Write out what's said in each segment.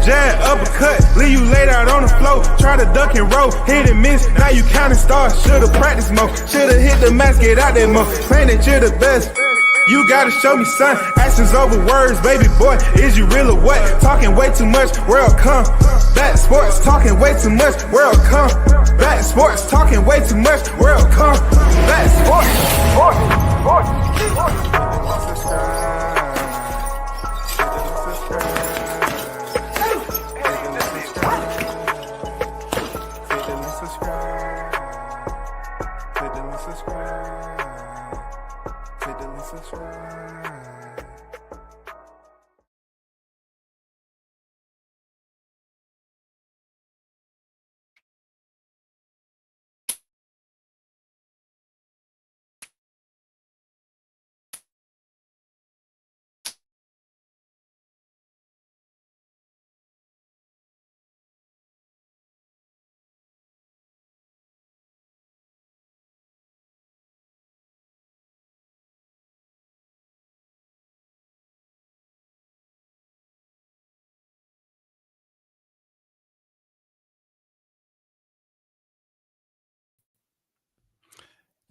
jab, uppercut, leave you laid out on the floor. Try to duck and roll, hit and miss, now you counting stars. Should've practiced more, should've hit the mask, get out there more. Claim that you're the best. You gotta show me, son. Actions over words, baby boy. Is you real or what? Talking way too much, world come. Back sports, talking way too much, world come. Back sports, talking way too much, world come. Back sports,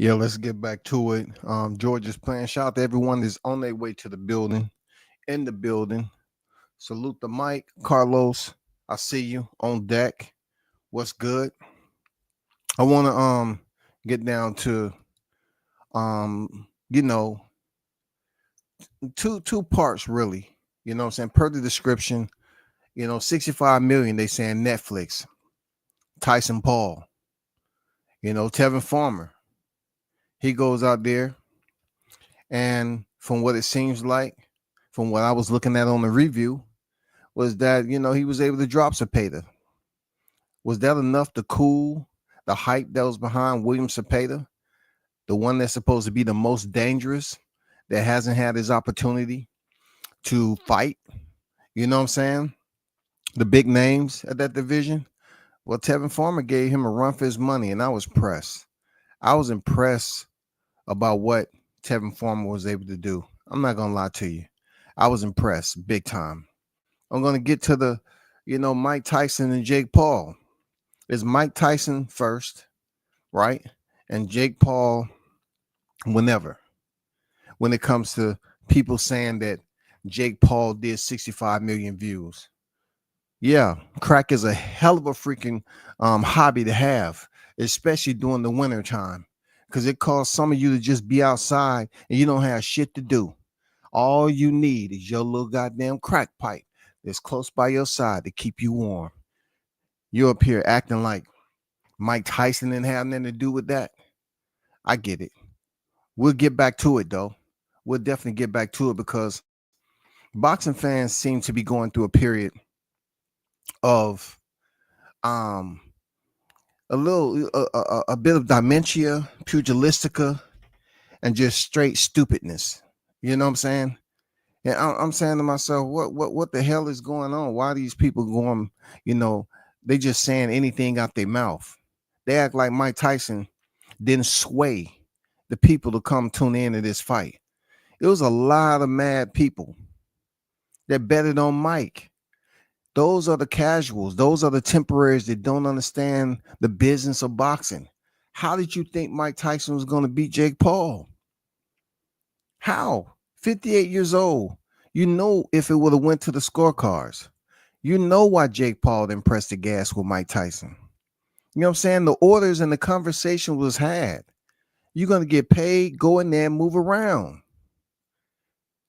Yeah, let's get back to it. George is playing. Shout out to everyone that's on their way to the building, in the building. Salute the mic, Carlos. I see you on deck. What's good? I want to get down to you know, two parts really. You know what I'm saying? Per the description, 65 million, they saying Netflix, Tyson Paul, Tevin Farmer. He goes out there, and from what it seems like, from what I was looking at on the review, was that, he was able to drop Zepeda. Was that enough to cool the hype that was behind William Zepeda, the one that's supposed to be the most dangerous, that hasn't had his opportunity to fight? You know what I'm saying? The big names at that division. Well, Tevin Farmer gave him a run for his money, and I was impressed. I was impressed about what Tevin Farmer was able to do. I'm not going to lie to you. I was impressed big time. I'm going to get to the, Mike Tyson and Jake Paul. It's Mike Tyson first, right? And Jake Paul whenever. When it comes to people saying that Jake Paul did 65 million views. Yeah, crack is a hell of a freaking hobby to have, especially during the winter time, because it causes some of you to just be outside and you don't have shit to do. All you need is your little goddamn crack pipe that's close by your side to keep you warm. You're up here acting like Mike Tyson didn't have nothing to do with that. I get it. We'll get back to it, though. We'll definitely get back to it, because boxing fans seem to be going through a period of a bit of dementia, pugilistica, and just straight stupidness. You know what I'm saying? And I'm saying to myself, what the hell is going on? Why are these people going, they just saying anything out their mouth? They act like Mike Tyson didn't sway the people to come tune in to this fight. It was a lot of mad people that betted on Mike. Those are the casuals. Those are the temporaries that don't understand the business of boxing. How did you think Mike Tyson was going to beat Jake Paul? How? 58 years old. If it would have went to the scorecards, why Jake Paul didn't press the gas with Mike Tyson. You know what I'm saying? The orders and the conversation was had. You're going to get paid, go in there and move around.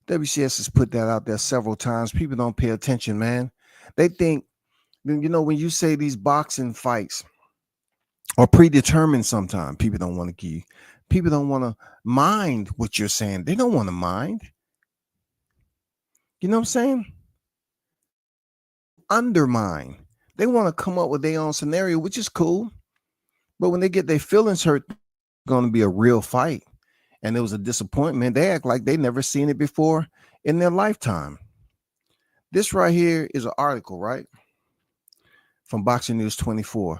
WCS has put that out there several times. People don't pay attention, man. They think, when you say these boxing fights are predetermined sometimes, people don't want to mind what you're saying. They don't want to mind. You know what I'm saying? Undermine. They want to come up with their own scenario, which is cool. But when they get their feelings hurt, it's going to be a real fight, and it was a disappointment, they act like they never seen it before in their lifetime. This right here is an article, right, from Boxing News 24.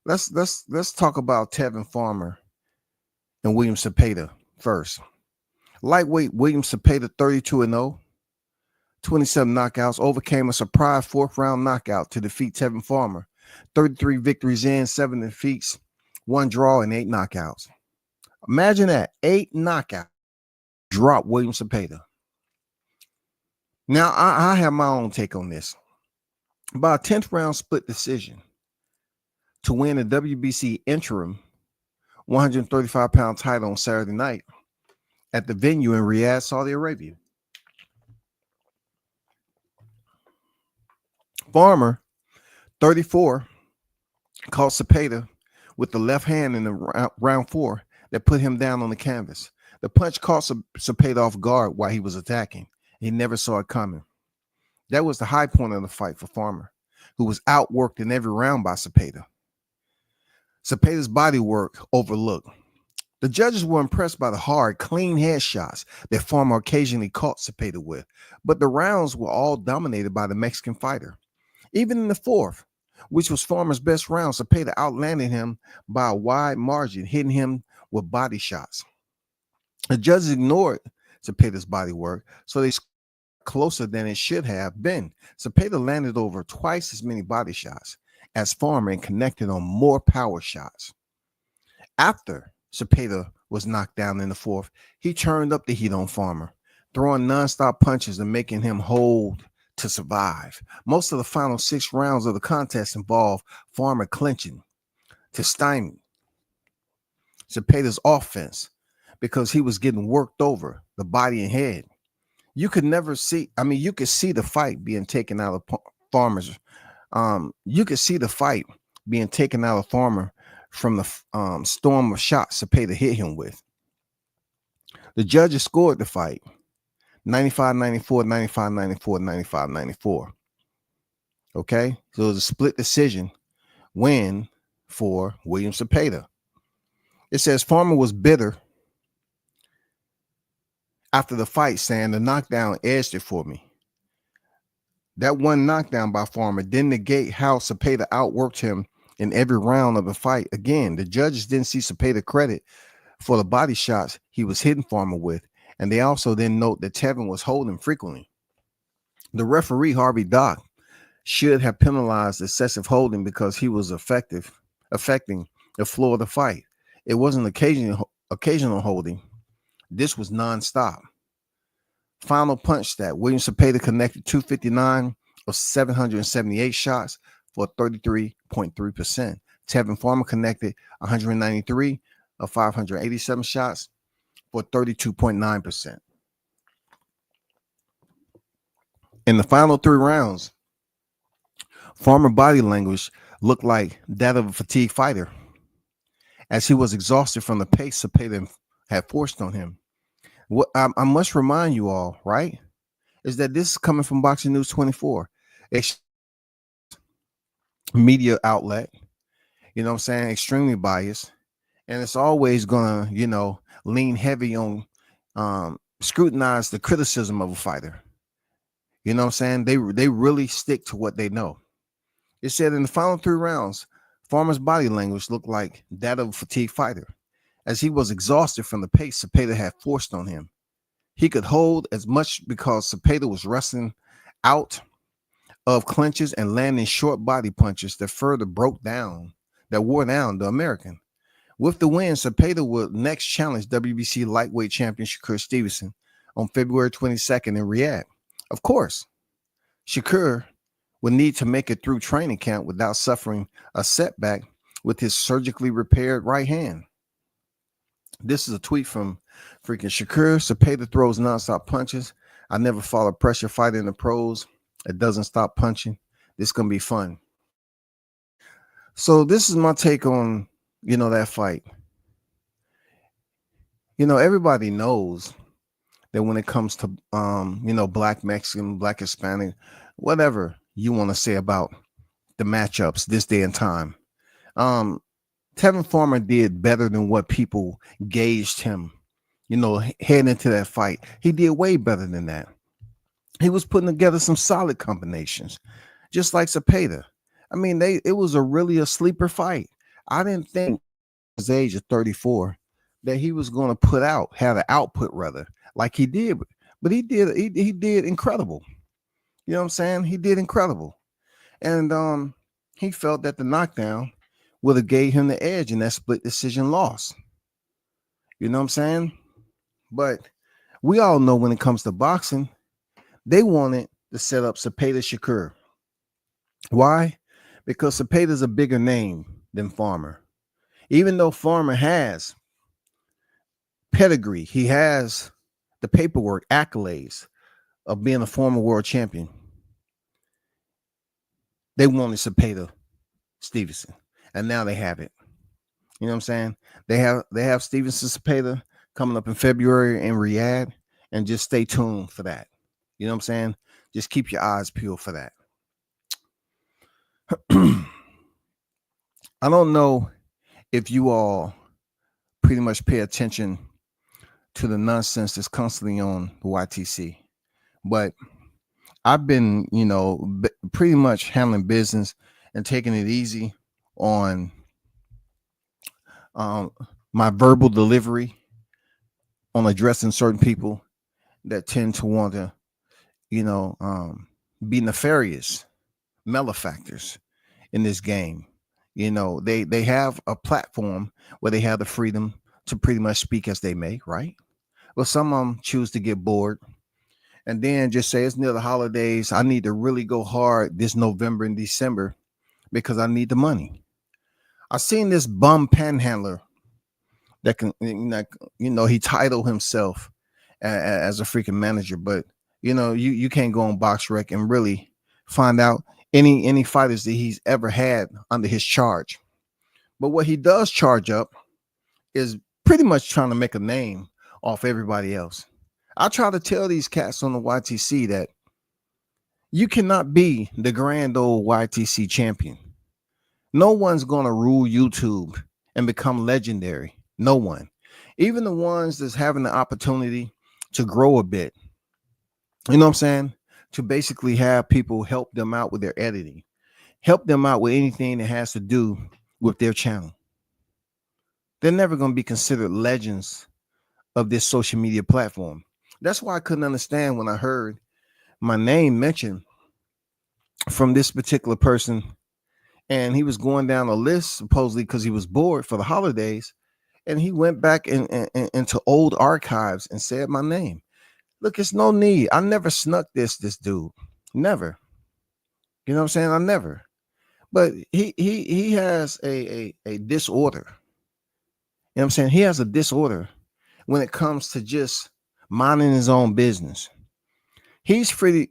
Let's talk about Tevin Farmer and William Zepeda first. Lightweight William Zepeda, 32-0. 27 knockouts, overcame a surprise fourth round knockout to defeat Tevin Farmer. 33 victories in, 7 defeats, 1 draw, and 8 knockouts. Imagine that, 8 knockouts. Drop William Zepeda. Now, I have my own take on this. About a 10th round split decision to win the WBC interim 135-pound title on Saturday night at the venue in Riyadh, Saudi Arabia. Farmer, 34, caught Zepeda with the left hand in the round 4 that put him down on the canvas. The punch caught Zepeda off guard while he was attacking. He never saw it coming. That was the high point of the fight for Farmer, who was outworked in every round by Zepeda. Zepeda's body work overlooked. The judges were impressed by the hard, clean headshots that Farmer occasionally caught Zepeda with, but the rounds were all dominated by the Mexican fighter. Even in the 4th, which was Farmer's best round, Zepeda outlanded him by a wide margin, hitting him with body shots. The judges ignored Zepeda's body work, so they scored closer than it should have been. Zepeda landed over twice as many body shots as Farmer and connected on more power shots. After Zepeda was knocked down in the 4th, he turned up the heat on Farmer, throwing nonstop punches and making him hold to survive. Most of the final 6 rounds of the contest involved Farmer clinching to stymie Zepeda's offense because he was getting worked over the body and head. You could see the fight being taken out of Farmer's. You could see the fight being taken out of Farmer from the storm of shots Zepeda hit him with. The judges scored the fight 95-94, 95-94, 95-94. Okay, so it was a split decision win for William Zepeda. It says Farmer was bitter after the fight, saying the knockdown edged it for me. That one knockdown by Farmer didn't negate how Zepeda outworked him in every round of the fight. Again, the judges didn't see Zepeda credit for the body shots he was hitting Farmer with, and they also didn't note that Tevin was holding frequently. The referee, Dock, should have penalized excessive holding because he was affecting the flow of the fight. It wasn't occasional holding. This was nonstop. Final punch stat: William Zepeda connected 259 of 778 shots for 33.3%. Tevin Farmer connected 193 of 587 shots for 32.9%. In the final 3 rounds, Farmer body language looked like that of a fatigued fighter, as he was exhausted from the pace Zepeda had forced on him. What I must remind you all, right, is that this is coming from Boxing News 24, media outlet, you know what I'm saying, extremely biased, and it's always gonna, lean heavy on scrutinize the criticism of a fighter. You know what I'm saying? They really stick to what they know. It said in the final 3 rounds, Farmer's body language looked like that of a fatigued fighter, as he was exhausted from the pace Zepeda had forced on him. He could hold as much because Zepeda was wrestling out of clinches and landing short body punches that further wore down the American. With the win, Zepeda would next challenge WBC lightweight champion Shakur Stevenson on February 22nd in Riyadh. Of course, Shakur would need to make it through training camp without suffering a setback with his surgically repaired right hand. This is a tweet from freaking Shakur. Zepeda throws nonstop punches. I never fought a pressure fighter in the pros that doesn't stop punching. This is going to be fun. So this is my take on, that fight. Everybody knows that when it comes to, Black Mexican, Black Hispanic, whatever you want to say about the matchups this day and time, Tevin Farmer did better than what people gauged him, heading into that fight. He did way better than that. He was putting together some solid combinations, just like Zepeda. I mean, it was really a sleeper fight. I didn't think at his age of 34 that he was going to have an output rather like he did, but he did incredible. You know what I'm saying? He did incredible. And he felt that the knockdown would have gave him the edge in that split decision loss. You know what I'm saying? But we all know when it comes to boxing, they wanted to set up Zepeda Shakur. Why? Because Zepeda's a bigger name than Farmer. Even though Farmer has pedigree, he has the paperwork, accolades of being a former world champion. They wanted Zepeda Stevenson, and now they have it. You know what I'm saying? They have Stevenson Zepeda coming up in February in Riyadh, and just stay tuned for that. You know what I'm saying? Just keep your eyes peeled for that. I don't know if you all pretty much pay attention to the nonsense that's constantly on the YTC, but I've been, pretty much handling business and taking it easy on my verbal delivery on addressing certain people that tend to want to, be nefarious malefactors in this game. They have a platform where they have the freedom to pretty much speak as they may, right? Well, some of them choose to get bored and then just say it's near the holidays. I need to really go hard this November and December because I need the money. I've seen this bum panhandler that can, he titled himself as a freaking manager, but you can't go on BoxRec and really find out any fighters that he's ever had under his charge. But what he does charge up is pretty much trying to make a name off everybody else. I try to tell these cats on the YTC that you cannot be the grand old YTC champion. No one's going to rule YouTube and become legendary. No one. Even the ones that's having the opportunity to grow a bit. You know what I'm saying? To basically have people help them out with their editing. Help them out with anything that has to do with their channel. They're never going to be considered legends of this social media platform. That's why I couldn't understand when I heard my name mentioned from this particular person, and he was going down a list supposedly because he was bored for the holidays, and he went back into old archives and said my name. Look, it's no need. I never snuck this dude. Never. You know what I'm saying? I never. But he has a disorder. You know what I'm saying? He has a disorder when it comes to just minding his own business. He's pretty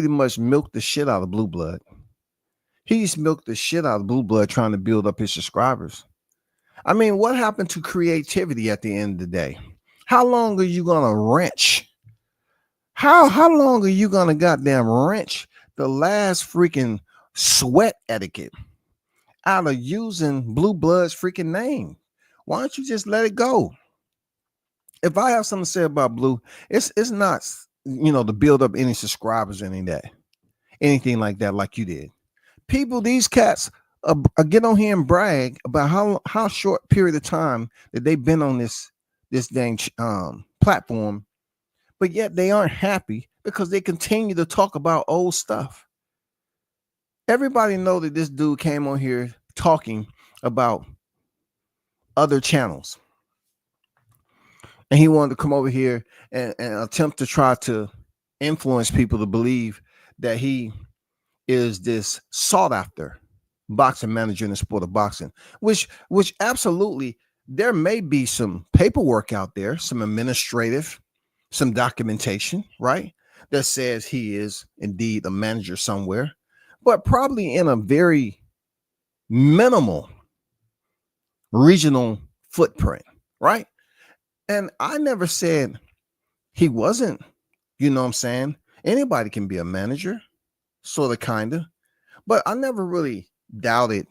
much milked the shit out of Blue Blood. He's milked the shit out of Blue Blood trying to build up his subscribers. I mean, what happened to creativity at the end of the day? How long are you gonna wrench? How long are you gonna goddamn wrench the last freaking sweat etiquette out of using Blue Blood's freaking name? Why don't you just let it go? If I have something to say about Blue, it's not to build up any subscribers or anything like that, like you did. People, these cats get on here and brag about how short period of time that they've been on this dang platform, but yet they aren't happy because they continue to talk about old stuff. Everybody know that this dude came on here talking about other channels, and he wanted to come over here and attempt to try to influence people to believe that he is this sought after boxing manager in the sport of boxing, which absolutely there may be some paperwork out there, some administrative, some documentation, right, that says he is indeed a manager somewhere, but probably in a very minimal regional footprint, right? And I never said he wasn't. You know what I'm saying? Anybody can be a manager, sort of, kind of, but I never really doubted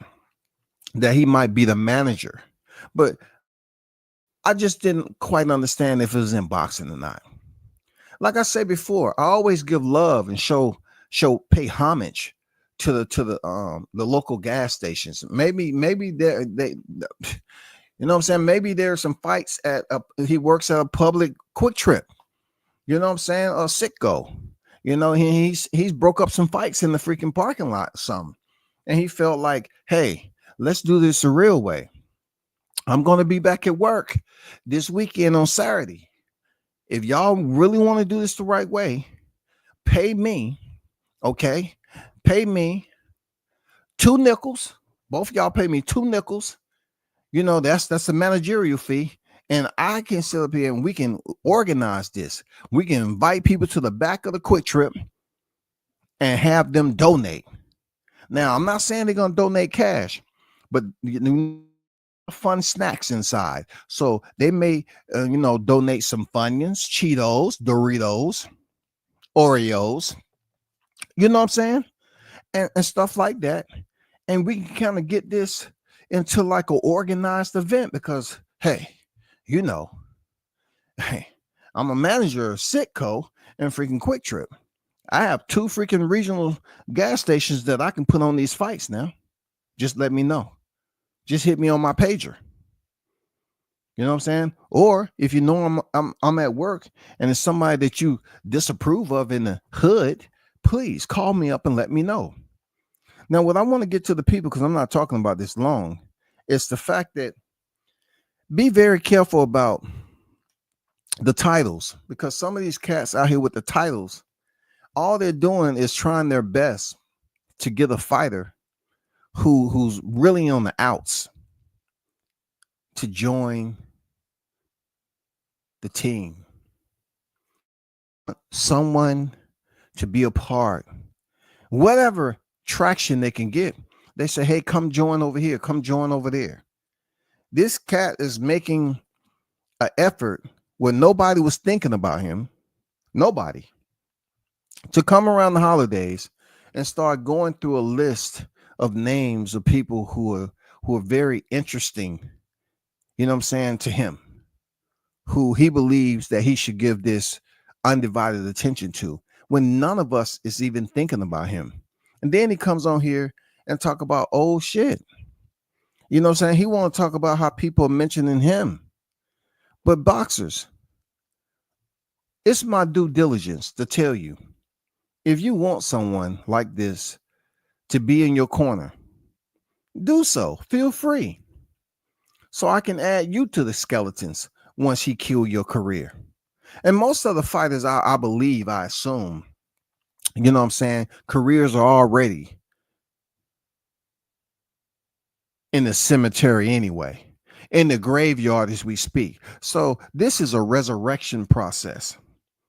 that he might be the manager, but I just didn't quite understand if it was in boxing or not. Like I said before, I always give love and pay homage to the local gas stations. Maybe they you know what I'm saying? Maybe there's some fights he works at a public Quick Trip. You know what I'm saying? Or Sitco. You know, he's broke up some fights in the freaking parking lot, some, and he felt like, hey, let's do this the real way. I'm gonna be back at work this weekend on Saturday. If y'all really want to do this the right way, pay me, okay? Pay me 2 nickels. Both of y'all pay me 2 nickels. You know, that's a managerial fee. And I can sit up here and we can organize this. We can invite people to the back of the Quick Trip and have them donate. Now, I'm not saying they're gonna donate cash, but fun snacks inside. So they may, donate some Funyuns, Cheetos, Doritos, Oreos. You know what I'm saying? And stuff like that. And we can kind of get this into like an organized event because, hey, you know, hey, I'm a manager of Sitco and freaking Quick Trip. I have 2 freaking regional gas stations that I can put on these fights now. Just let me know. Just hit me on my pager. You know what I'm saying? Or if you know I'm at work and it's somebody that you disapprove of in the hood, please call me up and let me know. Now, what I want to get to the people, because I'm not talking about this long, is the fact that be very careful about the titles, because some of these cats out here with the titles, all they're doing is trying their best to get a fighter who's really on the outs to join the team. Someone to be a part, whatever traction they can get. They say, hey, come join over here, come join over there. This cat is making an effort where nobody was thinking about him, nobody, to come around the holidays and start going through a list of names of people who are very interesting, you know what I'm saying, to him, who he believes that he should give this undivided attention to, when none of us is even thinking about him. And then he comes on here and talk about old shit. You know what I'm saying? He want to talk about how people are mentioning him. But boxers, it's my due diligence to tell you, if you want someone like this to be in your corner, do so. Feel free. So I can add you to the skeletons once he kill your career. And most of the fighters, I believe, I assume, you know what I'm saying, careers are already in the cemetery anyway, in the graveyard as we speak. So this is a resurrection process.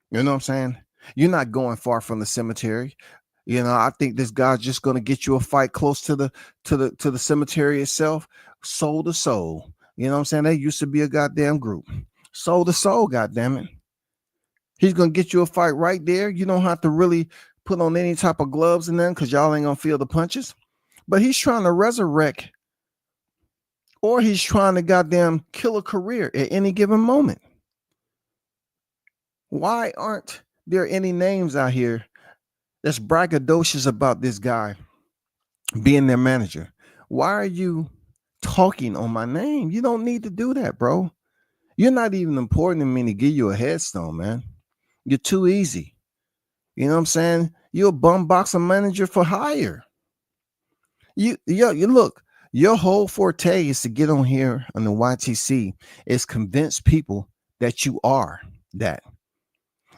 You know what I'm saying? You're not going far from the cemetery. You know, I think this guy's just going to get you a fight close to the cemetery itself, soul to soul. You know what I'm saying? They used to be a goddamn group. Soul to soul, goddamn it. He's going to get you a fight right there. You don't have to really put on any type of gloves and then because y'all ain't going to feel the punches. But he's trying to resurrect, or he's trying to goddamn kill a career at any given moment. Why aren't there any names out here that's braggadocious about this guy being their manager? Why are you talking on my name? You don't need to do that, bro. You're not even important to me to give you a headstone, man. You're too easy. You know what I'm saying? You're a bum boxer manager for hire. You look, your whole forte is to get on here on the YTC is convince people that you are that.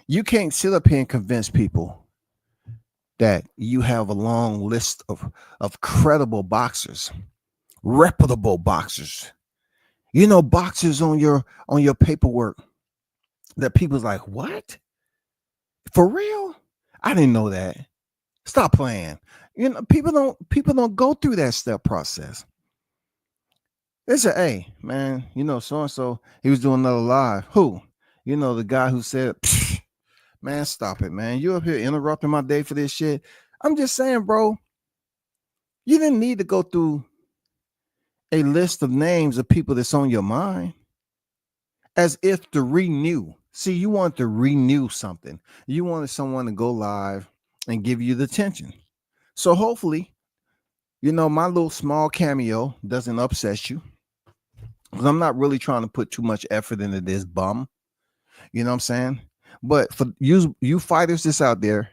You can't sit up here and convince people that you have a long list of credible boxers, reputable boxers. You know, boxers on your paperwork that people's like, what? For real? I didn't know that. Stop playing. You know, people don't go through that step process. They say, hey, man, you know, so-and-so, he was doing another live. Who? You know, the guy who said, man, stop it, man. You up here interrupting my day for this shit. I'm just saying, bro, you didn't need to go through a list of names of people that's on your mind as if to renew. See, you want to renew something. You wanted someone to go live and give you the attention. So hopefully, you know, my little small cameo doesn't upset you, because I'm not really trying to put too much effort into this bum. You know what I'm saying? But for you fighters that's out there,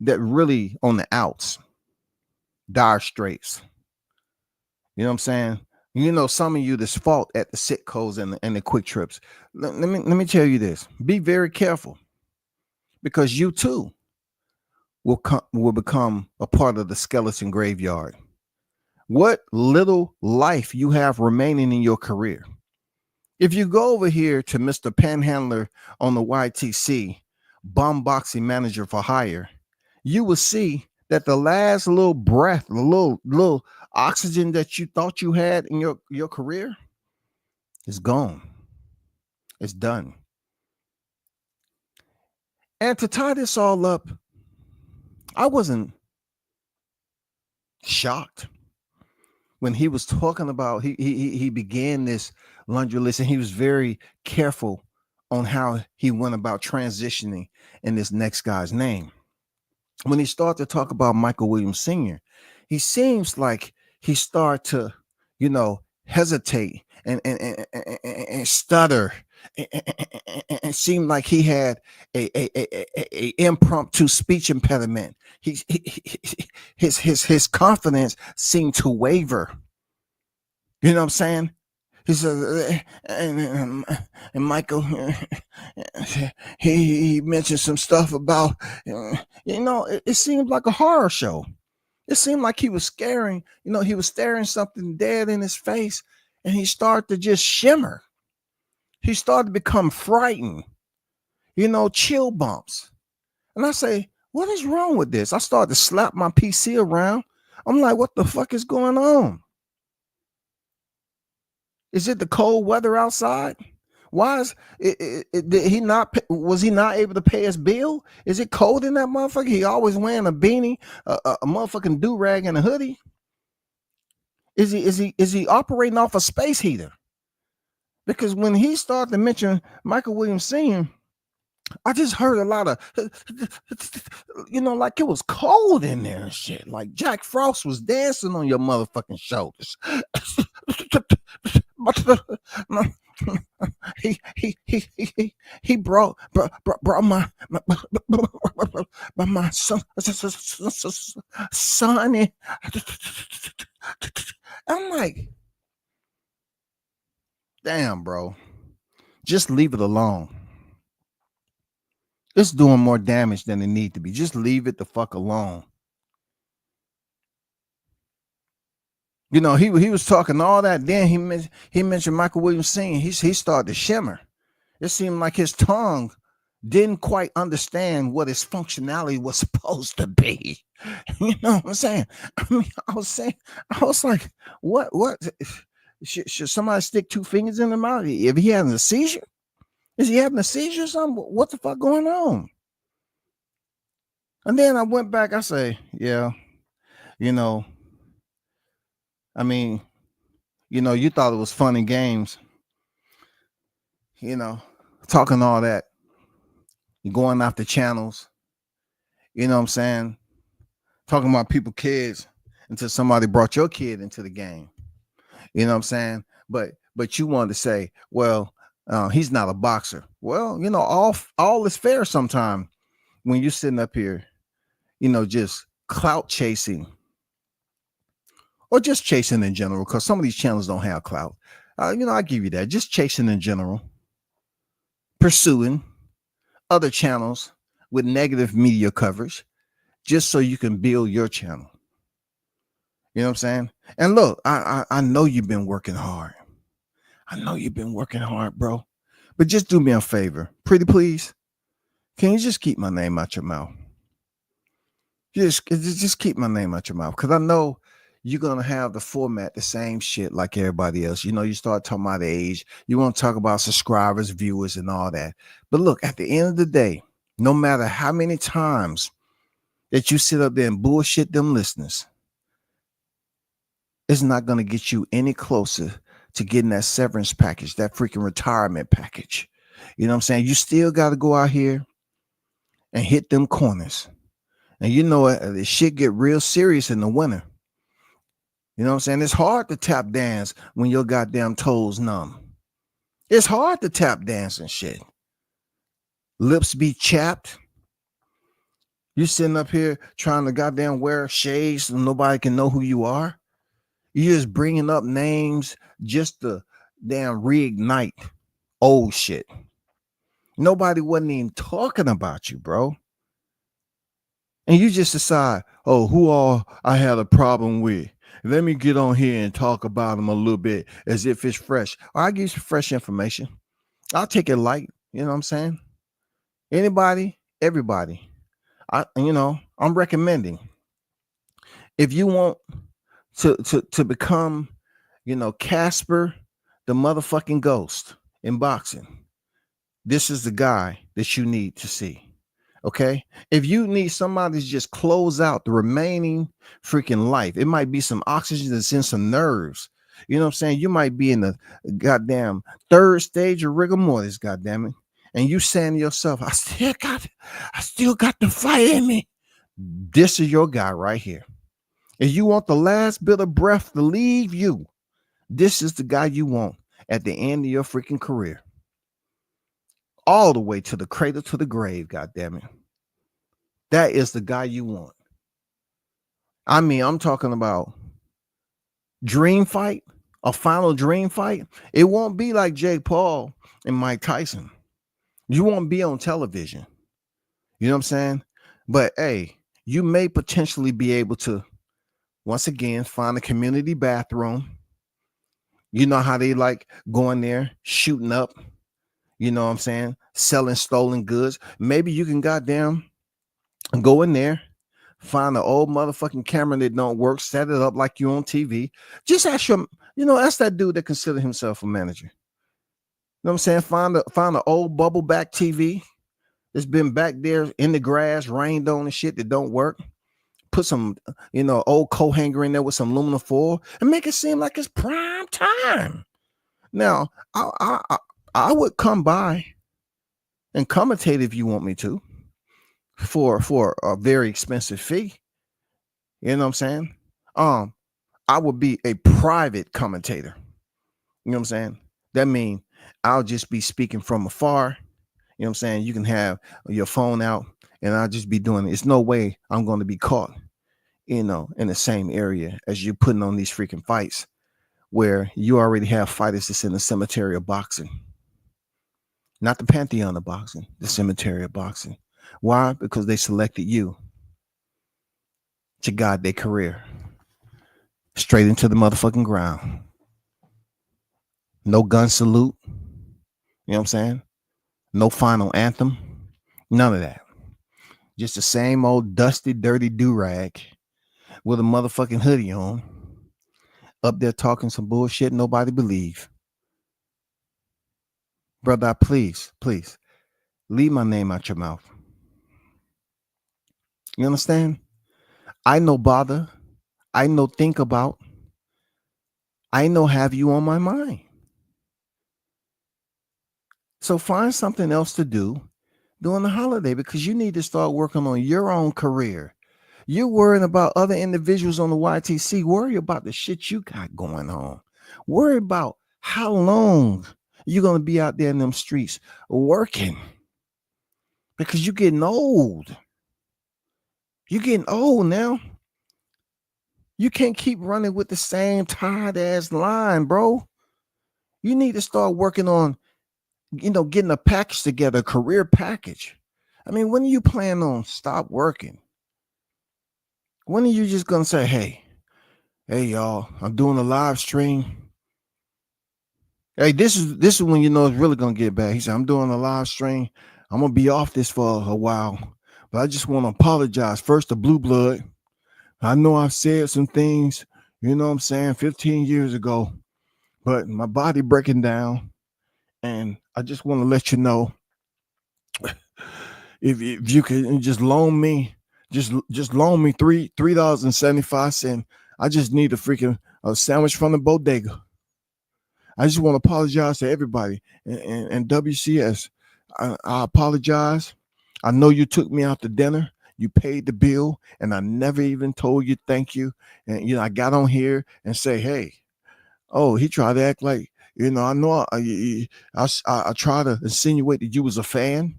that really on the outs, dire straits. You know what I'm saying? You know, some of you that's fault at the sitcos and the quick trips. Let me tell you this. Be very careful, because you too will become a part of the skeleton graveyard. What little life you have remaining in your career. If you go over here to Mr. Panhandler on the YTC, bomb boxing manager for hire, you will see that the last little breath, the little oxygen that you thought you had in your career is gone. It's done. And to tie this all up, I wasn't shocked when he was talking about he began this laundry list, and he was very careful on how he went about transitioning in this next guy's name. When he started to talk about Michael Williams Sr., he seems like he started to, hesitate and stutter, and seemed like he had a impromptu speech impediment. His confidence seemed to waver. You know what I'm saying? He said, and Michael, he mentioned some stuff about, it seemed like a horror show. It seemed like he was scaring, he was staring something dead in his face, and he started to just shimmer. He started to become frightened, chill bumps. And I say, what is wrong with this? I started to slap my PC around. I'm like, what the fuck is going on? Is it the cold weather outside? Why is did he not? Was he not able to pay his bill? Is it cold in that motherfucker? He always wearing a beanie, a motherfucking do rag, and a hoodie. Is he operating off a space heater? Because when he started to mention Michael Williams Sr., I just heard a lot of, like it was cold in there and shit. Like Jack Frost was dancing on your motherfucking shoulders. He brought my son in. I'm like, damn, bro, just leave it alone. It's doing more damage than it need to be. Just leave it the fuck alone. He was talking all that. Then he mentioned Michael Williams Sr. He started to shimmer. It seemed like his tongue didn't quite understand what his functionality was supposed to be. You know what I'm saying? I was like, what? Should somebody stick two fingers in the mouth? If he having a seizure? Is he having a seizure or something? What the fuck going on? And then I went back. I say, yeah, you thought it was fun and games, talking all that, going after channels, you know what I'm saying? Talking about people's kids until somebody brought your kid into the game. You know what I'm saying? But you wanted to say, well, he's not a boxer. Well, all is fair sometime when you're sitting up here, just clout chasing, or just chasing in general, because some of these channels don't have clout. I give you that. Just chasing in general, pursuing other channels with negative media coverage, just so you can build your channel. You know what I'm saying? And look, I know you've been working hard. I know you've been working hard, bro. But just do me a favor. Pretty please. Can you just keep my name out your mouth? Just keep my name out your mouth. Because I know you're going to have the format, the same shit like everybody else. You start talking about age. You want to talk about subscribers, viewers, and all that. But look, at the end of the day, no matter how many times that you sit up there and bullshit them listeners, it's not going to get you any closer to getting that severance package, that freaking retirement package. You know what I'm saying? You still got to go out here and hit them corners. And the shit get real serious in the winter. You know what I'm saying? It's hard to tap dance when your goddamn toes numb. It's hard to tap dance and shit. Lips be chapped. You sitting up here trying to goddamn wear shades so nobody can know who you are. You just bringing up names just to damn reignite old shit. Nobody wasn't even talking about you, bro. And you just decide, oh, who all I had a problem with. Let me get on here and talk about them a little bit as if it's fresh. I'll give you some fresh information. I'll take it light. You know what I'm saying? Anybody, everybody. I'm recommending if you want to become, Casper the motherfucking ghost in boxing, this is the guy that you need to see. Okay. If you need somebody to just close out the remaining freaking life, it might be some oxygen that's in some nerves. You know what I'm saying? You might be in the goddamn third stage of rigor mortis, goddamn it. And you saying to yourself, I still got the fight in me. This is your guy right here. If you want the last bit of breath to leave you, this is the guy you want at the end of your freaking career. All the way to the cradle to the grave, goddamn it. That is the guy you want. I mean, I'm talking about dream fight, a final dream fight. It won't be like Jake Paul and Mike Tyson. You won't be on television. You know what I'm saying? But hey, you may potentially be able to, once again, find a community bathroom. You know how they like going there, shooting up, you know what I'm saying, selling stolen goods. Maybe you can goddamn go in there, find an old motherfucking camera that don't work, set it up like you on TV. Just ask ask that dude that consider himself a manager. You know what I'm saying? Find an old bubble back TV that's been back there in the grass, rained on and shit that don't work. Put some, old coat hanger in there with some aluminum foil and make it seem like it's prime time. Now, I would come by and commentate if you want me to for a very expensive fee. You know what I'm saying? I would be a private commentator. You know what I'm saying? That means I'll just be speaking from afar. You know what I'm saying? You can have your phone out and I'll just be doing it. It's no way I'm going to be caught, in the same area as you putting on these freaking fights where you already have fighters that's in the cemetery of boxing. Not the pantheon of boxing, the cemetery of boxing. Why? Because they selected you to guide their career straight into the motherfucking ground. No gun salute. You know what I'm saying? No final anthem. None of that. Just the same old dusty, dirty do-rag with a motherfucking hoodie on. Up there talking some bullshit nobody believe. Brother, please, leave my name out your mouth. You understand? I know bother. I know think about. I know have you on my mind. So find something else to do during the holiday because you need to start working on your own career. You're worrying about other individuals on the YTC. Worry about the shit you got going on. Worry about how long you're going to be out there in them streets working because you're getting old. You're getting old now. You can't keep running with the same tired ass line, bro. You need to start working on, getting a package together, a career package. I mean, when are you planning on stop working? When are you just going to say, hey, y'all, I'm doing a live stream. Hey, this is when you know it's really going to get bad. He said, I'm doing a live stream. I'm going to be off this for a while, but I just want to apologize. First, the Blue Blood. I know I've said some things, 15 years ago, but my body breaking down. And I just want to let you know, if you can just loan me, just loan me $3.75. I just need a freaking sandwich from the bodega. I just want to apologize to everybody and WCS. I apologize. I know you took me out to dinner. You paid the bill, and I never even told you thank you. And I got on here and say, hey, he tried to act like, I know I try to insinuate that you was a fan.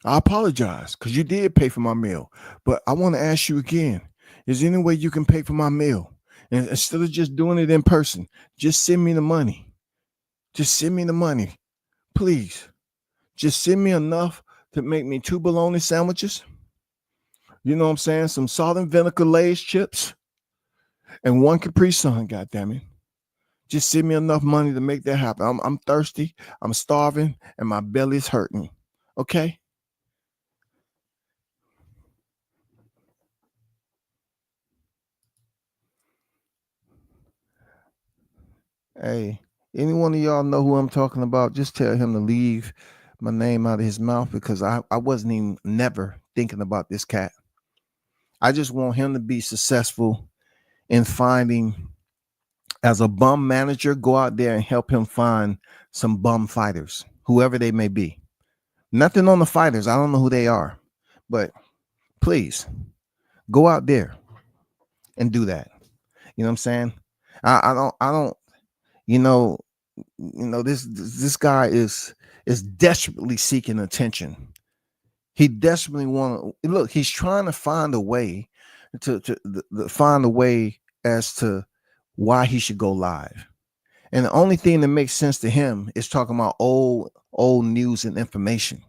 I apologize because you did pay for my meal. But I want to ask you again, is there any way you can pay for my meal? And instead of just doing it in person, just send me the money. Just send me the money. Please. Just send me enough to make me 2 bologna sandwiches. You know what I'm saying? Some salt and vinegar Lay's chips and 1 Capri Sun, goddammit. Just send me enough money to make that happen. I'm thirsty, I'm starving, and my belly's hurting. Okay? Hey, any one of y'all know who I'm talking about? Just tell him to leave my name out of his mouth because I wasn't even never thinking about this cat. I just want him to be successful in finding, as a bum manager, go out there and help him find some bum fighters, whoever they may be. Nothing on the fighters. I don't know who they are, but please go out there and do that. You know what I'm saying? I don't, you know, this guy is desperately seeking attention. He desperately want to look. He's trying to find a way to find a way as to why he should go live. And the only thing that makes sense to him is talking about old news and information,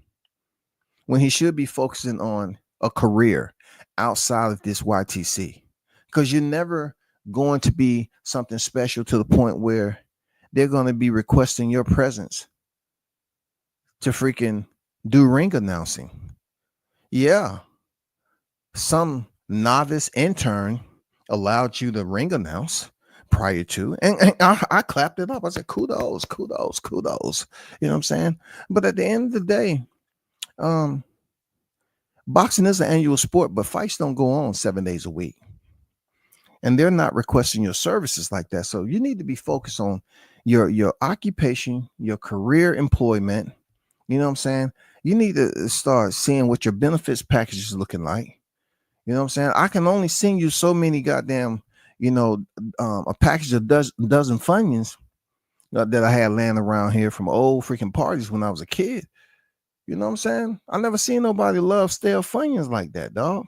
when he should be focusing on a career outside of this YTC. Because you're never going to be something special to the point where they're going to be requesting your presence to freaking do ring announcing. Yeah, some novice intern allowed you to ring announce prior to, and I clapped it up. I said, kudos. You know what I'm saying? But at the end of the day, boxing is an annual sport, but fights don't go on 7 days a week. And they're not requesting your services like that. So you need to be focused on your occupation, your career employment. You know what I'm saying? You need to start seeing what your benefits package is looking like. You know what I'm saying? I can only send you so many goddamn, a package of dozen Funyuns that I had laying around here from old freaking parties when I was a kid. You know what I'm saying? I never seen nobody love stale Funyuns like that, dog.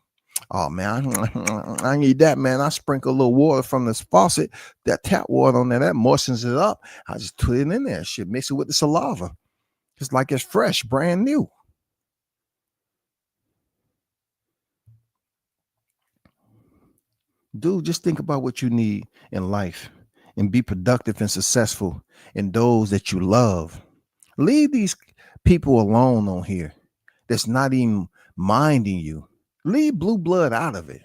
Oh man, I need that, man. I sprinkle a little water from this faucet, that tap water on there, that moistens it up. I just put it in there, shit, mix it with the saliva. Just like it's fresh, brand new. Dude, just think about what you need in life and be productive and successful in those that you love. Leave these people alone on here that's not even minding you. Leave blue blood out of it.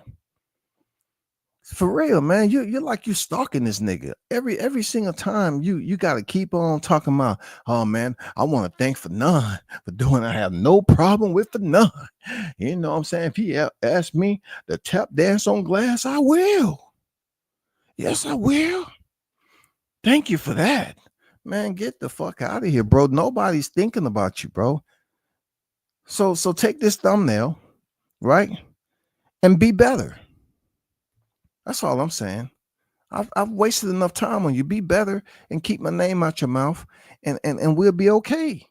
For real, man. You're like you stalking this nigga. Every single time you gotta keep on talking about, oh man, I want to thank Fanon for doing. I have no problem with Fanon. You know what I'm saying? If he asked me to tap dance on glass, I will. Yes, I will. Thank you for that. Man, get the fuck out of here, bro. Nobody's thinking about you, bro. So take this thumbnail, right? And be better. That's all I'm saying. I've wasted enough time on you. Be better and keep my name out your mouth, and we'll be okay.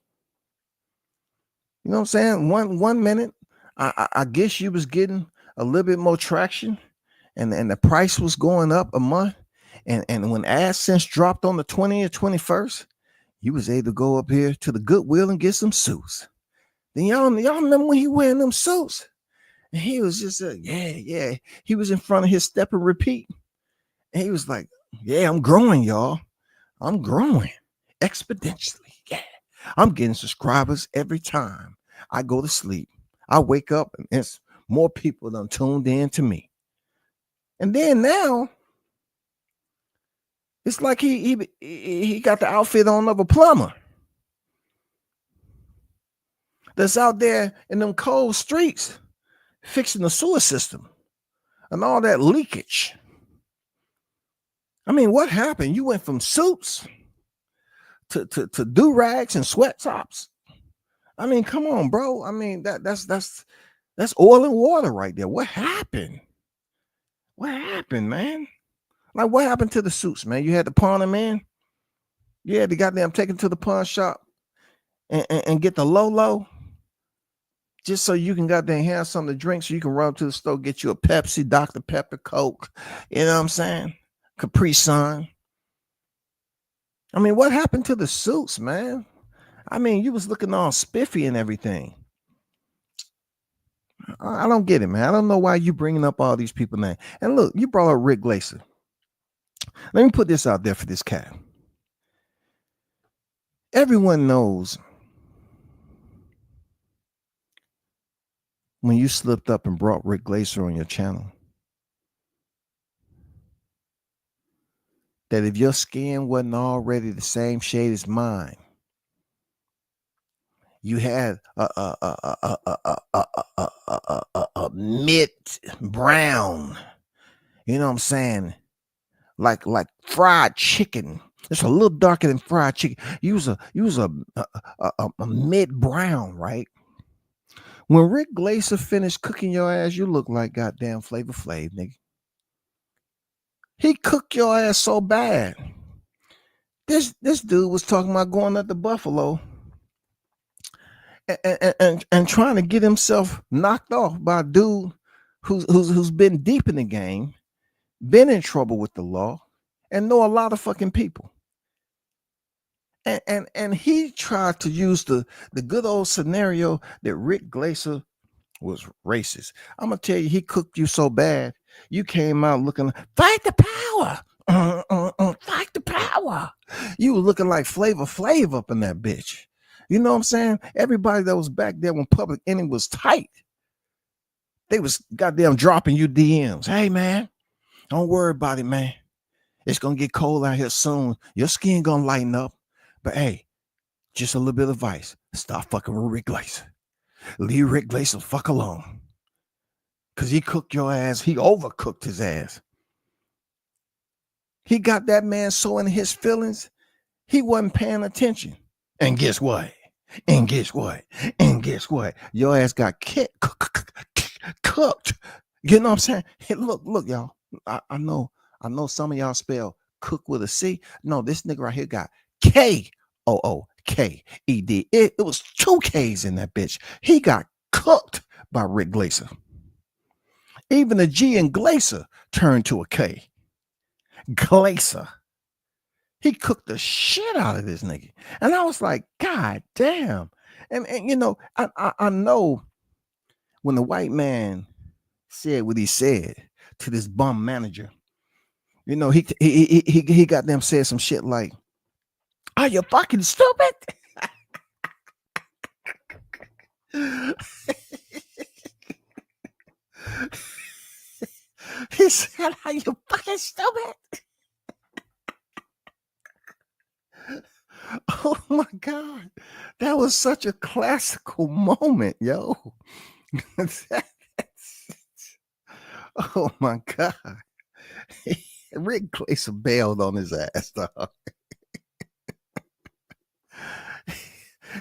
You know what I'm saying? One minute, I guess you was getting a little bit more traction, and the price was going up a month. And when AdSense dropped on the 20th, 21st, you was able to go up here to the Goodwill and get some suits. Then y'all remember when he wearing them suits? And he was just yeah. He was in front of his step and repeat. And he was like, yeah, I'm growing, y'all. I'm growing exponentially. Yeah. I'm getting subscribers every time I go to sleep. I wake up and it's more people done tuned in to me. And then now it's like he got the outfit on of a plumber that's out there in them cold streets fixing the sewer system and all that leakage. I mean, what happened? You went from suits to do-rags and sweat tops. I mean, come on, bro. I mean, that's oil and water right there. What happened? What happened, man? Like, what happened to the suits, man? You had to pawn them in? You had to goddamn take them to the pawn shop and get the low. just so you can goddamn have something to drink, so you can run up to the store, get you a Pepsi, Dr. Pepper, Coke. You know what I'm saying? Capri Sun. I mean, what happened to the suits, man? I mean, you was looking all spiffy and everything. I don't get it, man. I don't know why you bringing up all these people names. And look, you brought up Rick Glaser. Let me put this out there for this cat. Everyone knows when you slipped up and brought Rick Glaser on your channel that if your skin wasn't already the same shade as mine, you had a mid brown, you know what I'm saying, like fried chicken. It's a little darker than fried chicken. You was a mid brown, right? When Rick Glaser finished cooking your ass, you look like goddamn Flavor Flav, nigga. He cooked your ass so bad. This dude was talking about going up to Buffalo and trying to get himself knocked off by a dude who's been deep in the game, been in trouble with the law, and know a lot of fucking people. And he tried to use the good old scenario that Rick Glaser was racist. I'm gonna tell you, he cooked you so bad, you came out looking like, fight the power. Fight the power. You were looking like Flavor Flav up in that bitch. You know what I'm saying? Everybody that was back there when Public Enemy was tight, they was goddamn dropping you DMs. Hey man, don't worry about it, man. It's gonna get cold out here soon. Your skin gonna lighten up. But hey, just a little bit of advice. Stop fucking with Rick Glaser. Leave Rick Glaser fuck alone. Cause he cooked your ass. He overcooked his ass. He got that man so in his feelings, he wasn't paying attention. And guess what? And guess what? And guess what? Your ass got cooked. You know what I'm saying? Hey, look, y'all. I know some of y'all spell cook with a C. No, this nigga right here got Kooked. It was 2 K's in that bitch. He got cooked by Rick Glaser. Even the G in Glaser turned to a K. Glaser. He cooked the shit out of this nigga. And I was like, God damn. And you know, I know when the white man said what he said to this bum manager, you know, he got them said some shit like, are you fucking stupid? He said, are you fucking stupid? Oh my God. That was such a classical moment, yo. Oh my God. Rick Glaser bailed on his ass, dog.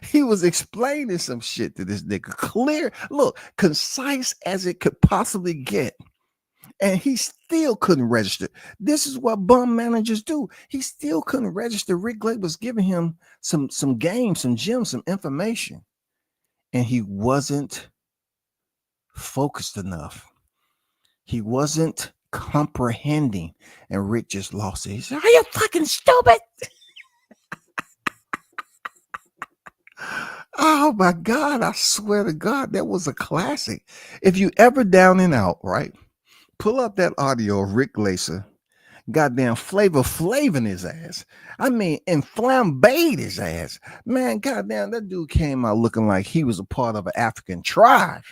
He was explaining some shit to this nigga. Clear, look, concise as it could possibly get. And he still couldn't register. This is what bum managers do. He still couldn't register. Rick Glaser was giving him some game, some gems, some information. And he wasn't focused enough. He wasn't comprehending. And Rick just lost it. He said, are you fucking stupid? Oh my God, I swear to God, that was a classic. If you ever down and out, right? Pull up that audio of Rick Glaser, goddamn Flavor Flav in his ass. I mean, and flambéed his ass. Man, goddamn, that dude came out looking like he was a part of an African tribe.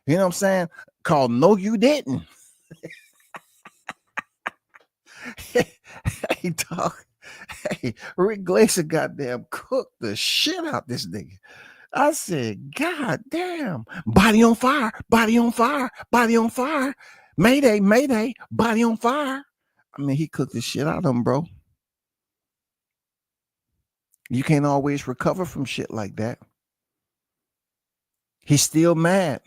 You know what I'm saying? Called No You Didn't. Hey, dog. Hey, Rick Glaser goddamn cooked the shit out this nigga. I said, God damn, body on fire, body on fire, body on fire. Mayday, mayday, body on fire. I mean, he cooked the shit out of him, bro. You can't always recover from shit like that. He's still mad.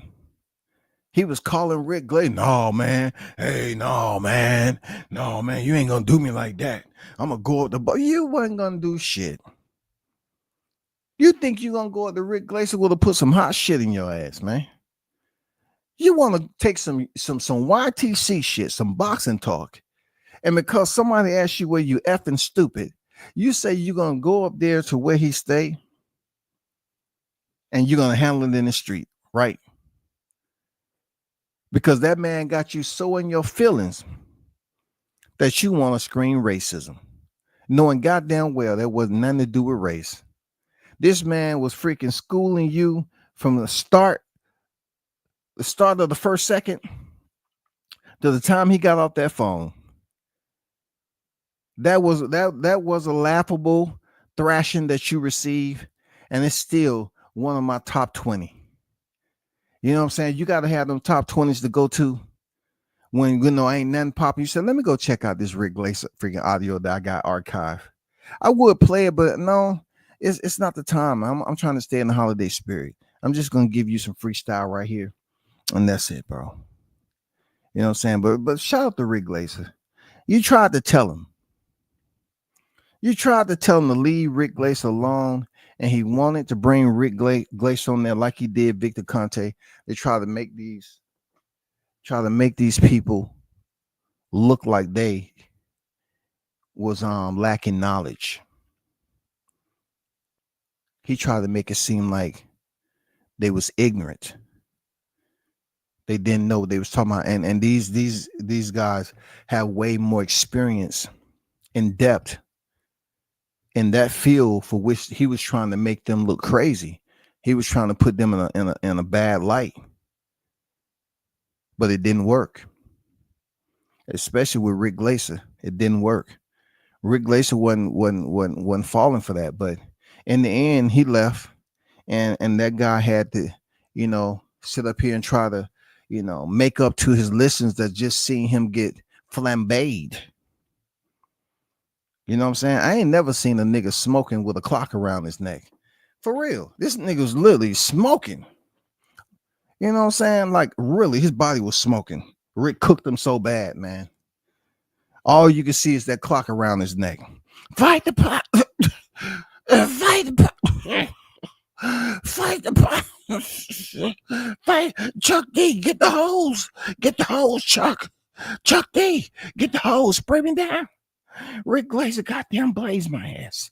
He was calling Rick Glaser, no, man. Hey, no, man. No, man, you ain't gonna do me like that. I'm gonna go up the bar. You wasn't gonna do shit. You think you're gonna go up to Rick Glazer will put some hot shit in your ass, man. You want to take some YTC shit, some boxing talk. And because somebody asks you where you effing stupid, you say you're gonna go up there to where he stay and you're gonna handle it in the street, right? Because that man got you so in your feelings that you want to scream racism, knowing goddamn well there was nothing to do with race. This man was freaking schooling you from the start of the first second to the time he got off that phone. That was a laughable thrashing that you received, and it's still one of my top 20. You know what I'm saying? You got to have them top 20s to go to when ain't nothing popping. You said, let me go check out this Rick Glazer freaking audio that I got archived. I would play it, but no, it's not the time. I'm trying to stay in the holiday spirit. I'm just gonna give you some freestyle right here, and that's it, bro. You know what I'm saying? But shout out to Rick Glazer. You tried to tell him. You tried to tell him to leave Rick Glazer alone, and he wanted to bring Rick Glazer on there like he did Victor Conte. They try to make these people look like they was lacking knowledge. He tried to make it seem like they was ignorant. They didn't know what they was talking about. And these guys have way more experience in depth in that field for which he was trying to make them look crazy. He was trying to put them in a bad light. But it didn't work. Especially with Rick Glazer. It didn't work. Rick Glazer wasn't falling for that, but in the end, he left, and that guy had to, sit up here and try to, make up to his listeners that just seen him get flambéed. You know what I'm saying? I ain't never seen a nigga smoking with a clock around his neck. For real. This nigga was literally smoking. You know what I'm saying? Like, really, his body was smoking. Rick cooked him so bad, man. All you can see is that clock around his neck. Fight the pot. Fight the pot. Fight the pot. Fight. Chuck D, get the hose. Get the hose, Chuck. Chuck D, get the hose. Spray me down. Rick Glazer goddamn blazed my ass.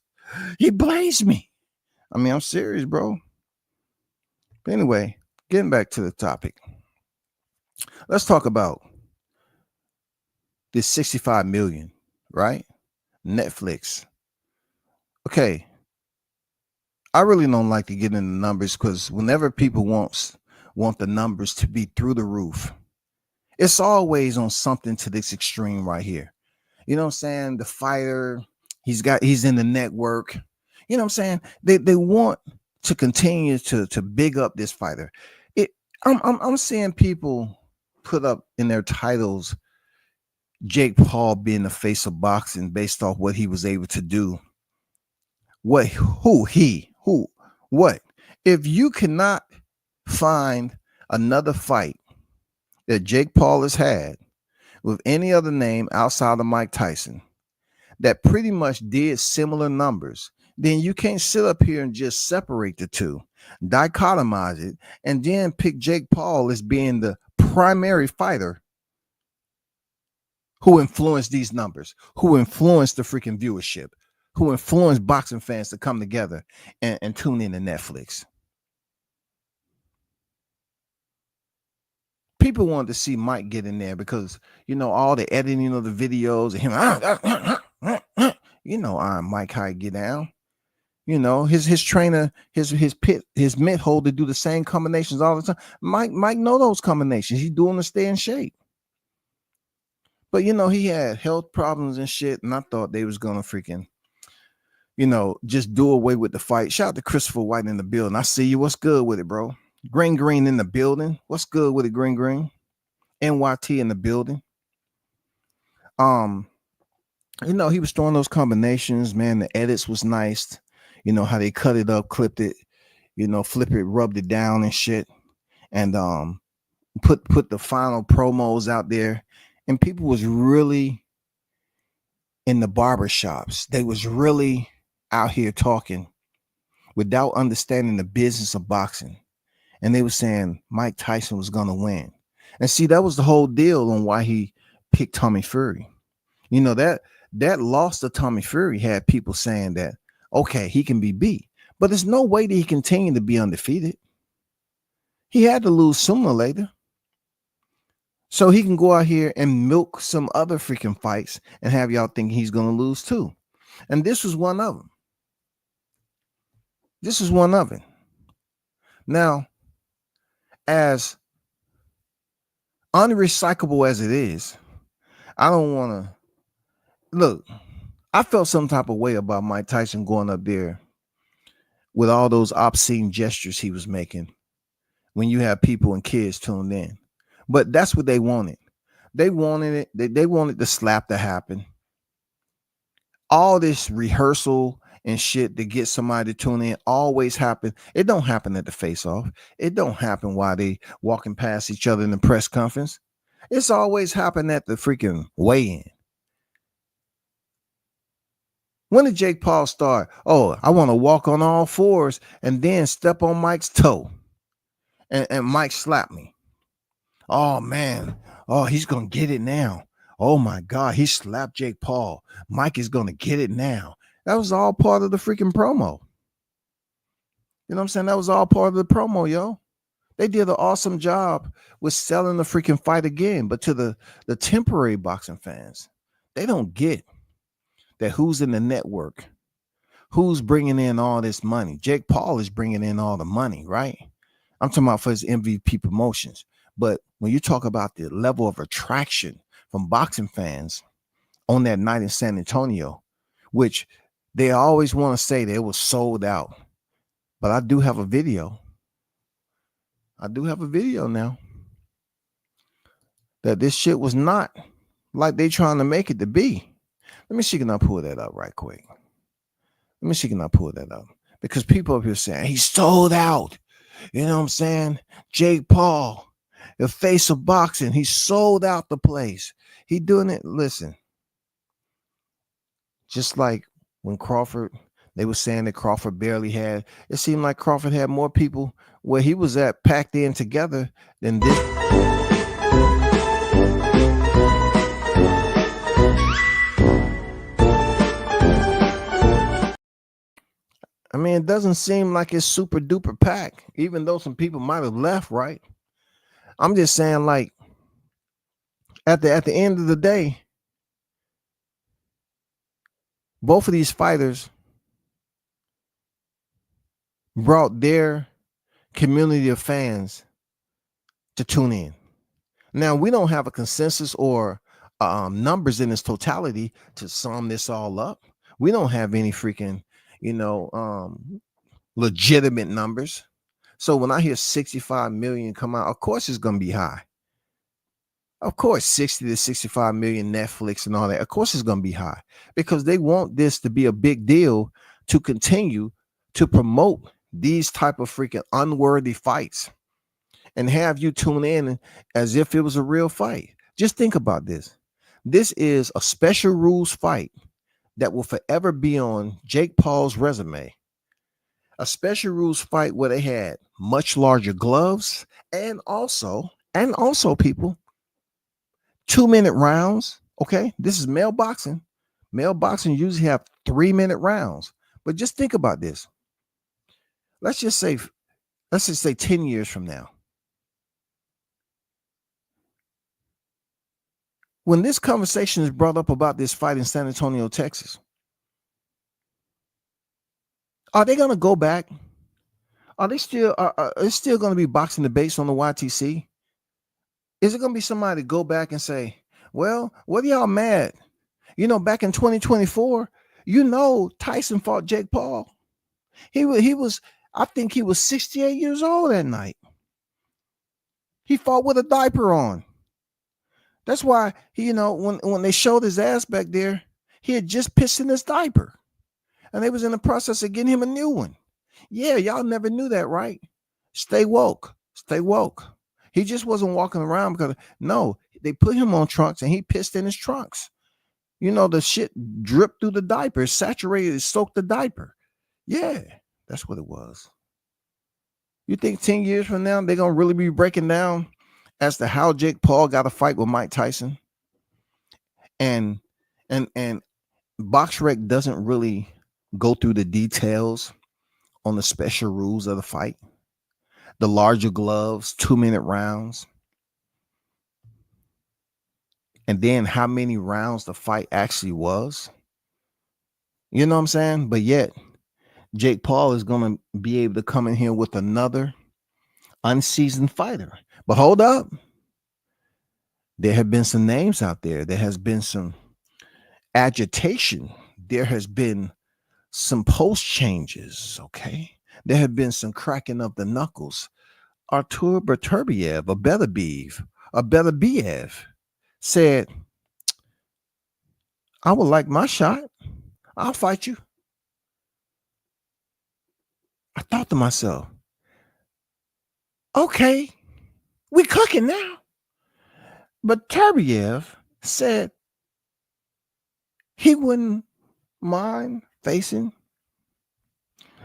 He blazed me. I mean, I'm serious, bro. But anyway, getting back to the topic. Let's talk about this 65 million, right? Netflix. Okay. I really don't like to get into numbers because whenever people want the numbers to be through the roof, it's always on something to this extreme right here. You know what I'm saying? The fighter, he's in the network. You know what I'm saying? They want to continue to big up this fighter. I'm seeing people put up in their titles Jake Paul being the face of boxing based off what he was able to do. What? If you cannot find another fight that Jake Paul has had with any other name outside of Mike Tyson that pretty much did similar numbers, then you can't sit up here and just separate the two, dichotomize it, and then pick Jake Paul as being the primary fighter who influenced these numbers, who influenced the freaking viewership, who influenced boxing fans to come together and tune in to Netflix. People wanted to see Mike get in there because, all the editing of the videos and him, Mike how he get down. His trainer, his mitt hold to do the same combinations all the time. Mike know those combinations. He's doing to stay in shape. But, he had health problems and shit, and I thought they was going to freaking, just do away with the fight. Shout out to Christopher White in the building. I see you. What's good with it, bro? Green in the building. What's good with it, Green? NYT in the building. He was throwing those combinations, man. The edits was nice. How they cut it up, clipped it, flip it, rubbed it down and shit. And put the final promos out there. And people was really in the barbershops. They was really out here talking without understanding the business of boxing. And they were saying Mike Tyson was going to win. And see, that was the whole deal on why he picked Tommy Fury. You know, that loss to Tommy Fury had people saying that, okay, he can be beat. But there's no way that he continued to be undefeated. He had to lose sooner or later. So he can go out here and milk some other freaking fights and have y'all think he's going to lose too. And this was one of them. This is one of it. Now, as unrecyclable as it is, I don't want to look. I felt some type of way about Mike Tyson going up there with all those obscene gestures he was making when you have people and kids tuned in. But that's what they wanted. They wanted it. They wanted the slap to happen. All this rehearsal and shit to get somebody to tune in always happen. It don't happen at the face-off. It don't happen while they walking past each other in the press conference. It's always happened at the freaking weigh-in. When did Jake Paul start? Oh, I want to walk on all fours and then step on Mike's toe. And Mike slapped me. Oh, man. Oh, he's going to get it now. Oh, my God. He slapped Jake Paul. Mike is going to get it now. That was all part of the freaking promo. You know what I'm saying? That was all part of the promo, yo. They did an awesome job with selling the freaking fight again. But to the temporary boxing fans, they don't get that who's in the network, who's bringing in all this money. Jake Paul is bringing in all the money, right? I'm talking about for his MVP promotions. But when you talk about the level of attraction from boxing fans on that night in San Antonio, which they always want to say that it was sold out. But I do have a video. I do have a video now that this shit was not like they trying to make it to be. Let me see, can I pull that up right quick? Let me see, can I pull that up? Because people up here saying he's sold out. You know what I'm saying? Jake Paul, the face of boxing, he sold out the place. He doing it. Listen, just like when Crawford, they were saying that Crawford barely had, it seemed like Crawford had more people where he was at packed in together than this. I mean, it doesn't seem like it's super duper packed, even though some people might have left, right? I'm just saying, like, at the end of the day, both of these fighters brought their community of fans to tune in. Now, we don't have a consensus or numbers in its totality to sum this all up. We don't have any freaking, legitimate numbers. So when I hear 65 million come out, of course it's going to be high. Of course, 60 to 65 million Netflix and all that. Of course it's going to be high because they want this to be a big deal to continue to promote these type of freaking unworthy fights and have you tune in as if it was a real fight. Just think about this. This is a special rules fight that will forever be on Jake Paul's resume. A special rules fight where they had much larger gloves and also people, 2-minute rounds. Okay. This is male boxing. Male boxing usually have 3-minute rounds. But just think about this. Let's just say 10 years from now. When this conversation is brought up about this fight in San Antonio, Texas, are they going to go back? Are they still, it's still going to be boxing debates on the YTC? Is it going to be somebody go back and say, well, what are y'all mad? Back in 2024, Tyson fought Jake Paul. He was, I think he was 68 years old that night. He fought with a diaper on. That's why, when they showed his ass back there, he had just pissed in his diaper. And they was in the process of getting him a new one. Yeah, y'all never knew that, right? Stay woke. Stay woke. He just wasn't walking around because, no, they put him on trunks and he pissed in his trunks. The shit dripped through the diaper, saturated, soaked the diaper. Yeah, That's what it was. You think 10 years from now they're gonna really be breaking down as to how Jake Paul got a fight with Mike Tyson? And and BoxRec doesn't really go through the details on the special rules of the fight. The larger gloves, 2-minute rounds, and then how many rounds the fight actually was. You know what I'm saying? But yet, Jake Paul is going to be able to come in here with another unseasoned fighter. But hold up. There have been some names out there. There has been some agitation. There has been some post changes. Okay. There have been some cracking of the knuckles. Artur Beterbiev, a better Biev, said, I would like my shot. I'll fight you. I thought to myself, okay, we cooking now. But Beterbiev said he wouldn't mind facing.